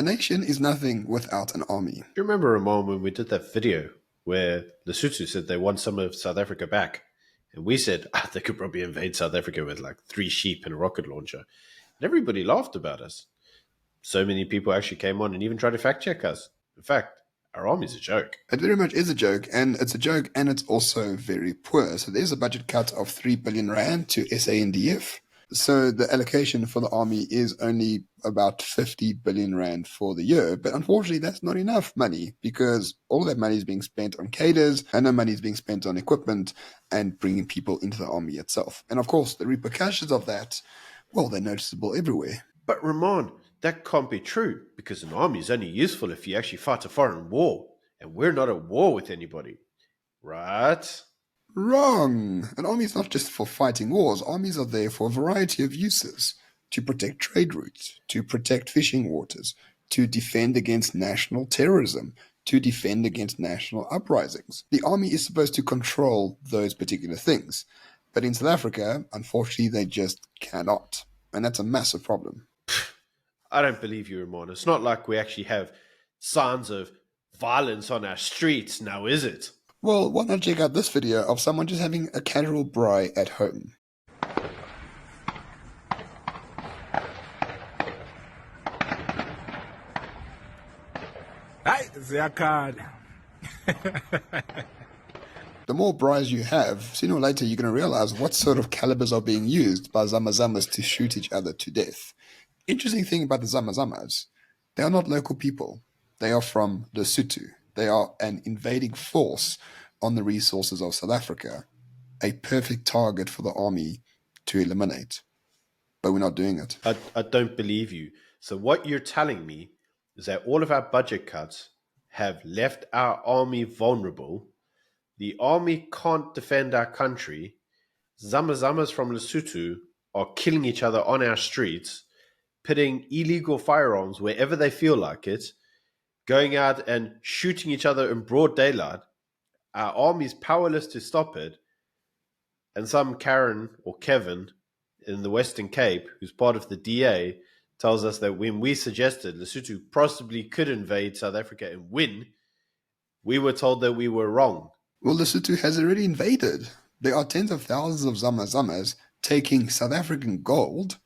nation is nothing without an army. Do you remember, Ramon, when we did that video where Lesotho said they want some of South Africa back? And we said they could probably invade South Africa with like 3 sheep and a rocket launcher. And everybody laughed about us. So many people actually came on and even tried to fact check us. In fact, our army's a joke. It very much is a joke, and it's a joke, and it's also very poor. So there's a budget cut of 3 billion rand to SANDF. So the allocation for the army is only about 50 billion rand for the year. But unfortunately, that's not enough money because all of that money is being spent on cadres and no money is being spent on equipment and bringing people into the army itself. And of course, the repercussions of that, well, they're noticeable everywhere. But Ramon, that can't be true because an army is only useful if you actually fight a foreign war. And we're not at war with anybody. Right? Wrong! An army is not just for fighting wars. Armies are there for a variety of uses. To protect trade routes, to protect fishing waters, to defend against national terrorism, to defend against national uprisings. The army is supposed to control those particular things. But in South Africa, unfortunately, they just cannot. And that's a massive problem. I don't believe you, Ramon. It's not like we actually have signs of violence on our streets now, is it? Well, why not check out this video of someone just having a casual braai at home? Hey, ziyakhanya. The more braais you have, sooner or later you're going to realize what sort of calibers are being used by Zama Zamas to shoot each other to death. Interesting thing about the Zama Zamas, they are not local people. They are from Lesotho. They are an invading force on the resources of South Africa, a perfect target for the army to eliminate. But we're not doing it. I don't believe you. So what you're telling me is that all of our budget cuts have left our army vulnerable. The army can't defend our country. Zama Zamas from Lesotho are killing each other on our streets, pitting illegal firearms wherever they feel like it, going out and shooting each other in broad daylight. Our army's powerless to stop it. And some Karen or Kevin in the Western Cape, who's part of the DA, tells us that when we suggested Lesotho possibly could invade South Africa and win, we were told that we were wrong. Well, Lesotho has already invaded. There are tens of thousands of Zama Zamas taking South African gold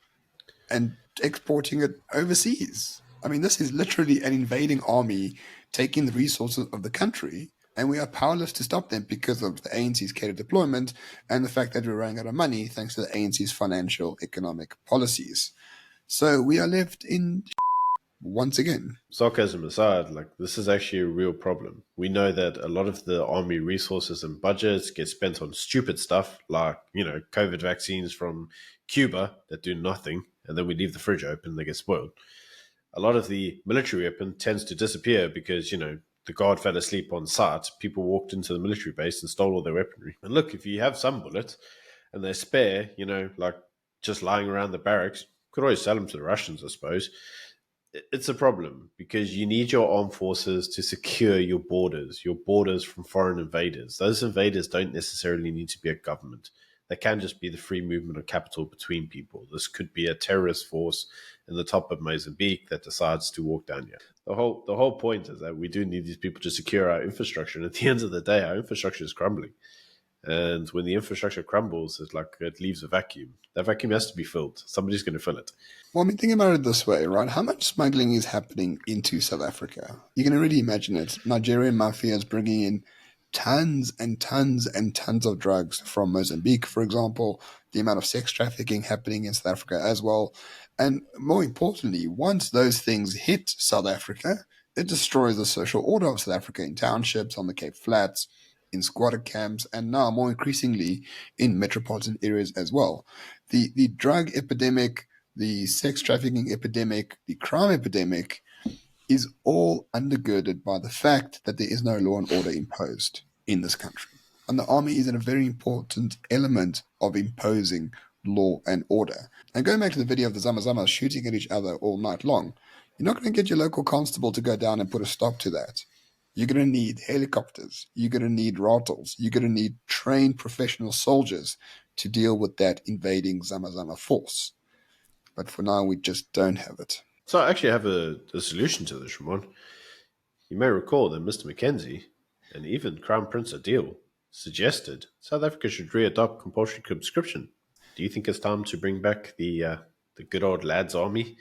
and exporting it overseas. I mean, this is literally an invading army taking the resources of the country, and we are powerless to stop them because of the ANC's cater deployment and the fact that we're running out of money thanks to the ANC's financial economic policies. So we are left in once again. Sarcasm aside, like, this is actually a real problem. We know that a lot of the army resources and budgets get spent on stupid stuff like, COVID vaccines from Cuba that do nothing, and then we leave the fridge open and they get spoiled. A lot of the military weapon tends to disappear because, the guard fell asleep on site. People walked into the military base and stole all their weaponry. And look, if you have some bullets and they're spare, like just lying around the barracks, you could always sell them to the Russians, I suppose. It's a problem because you need your armed forces to secure your borders from foreign invaders. Those invaders don't necessarily need to be a government. They can just be the free movement of capital between people. This could be a terrorist force in the top of Mozambique that decides to walk down here. The whole point is that we do need these people to secure our infrastructure. And at the end of the day, our infrastructure is crumbling. And when the infrastructure crumbles, it's like it leaves a vacuum. That vacuum has to be filled. Somebody's going to fill it. Well, I mean, think about it this way, right? How much smuggling is happening into South Africa? You can already imagine it. Nigerian mafia is bringing in tons and tons and tons of drugs from Mozambique, for example, the amount of sex trafficking happening in South Africa as well. And more importantly, once those things hit South Africa, it destroys the social order of South Africa in townships, on the Cape Flats, in squatter camps, and now more increasingly in metropolitan areas as well. The drug epidemic, the sex trafficking epidemic, the crime epidemic is all undergirded by the fact that there is no law and order imposed in this country. And the army is a very important element of imposing law and order. And going back to the video of the Zama Zamas shooting at each other all night long, you're not going to get your local constable to go down and put a stop to that. You're going to need helicopters. You're going to need rifles. You're going to need trained professional soldiers to deal with that invading Zama Zama force. But for now, we just don't have it. So I actually have a solution to this, Ramon. You may recall that Mr. Mackenzie and even Crown Prince Adil suggested South Africa should readopt compulsory conscription. Do you think it's time to bring back the good old lads army,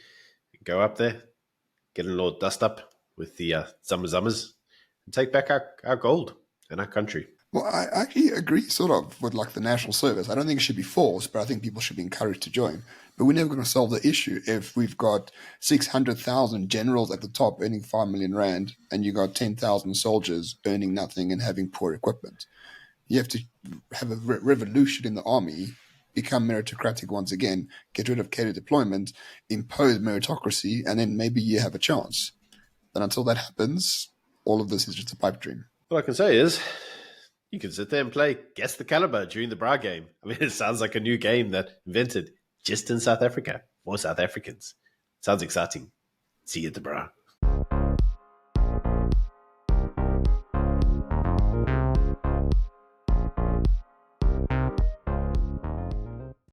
go up there, get a little dust up with the Zama Zamas, and take back our gold and our country? Well, I actually agree sort of with like the national service. I don't think it should be forced, but I think people should be encouraged to join. But we're never going to solve the issue if we've got 600,000 generals at the top earning 5 million rand and you got 10,000 soldiers earning nothing and having poor equipment. You have to have a revolution in the army, become meritocratic once again, get rid of cadet deployment, impose meritocracy, and then maybe you have a chance. But until that happens, all of this is just a pipe dream. What I can say is, you can sit there and play Guess the Caliber during the bra game. I mean, it sounds like a new game that invented just in South Africa for South Africans. Sounds exciting. See you at the bra.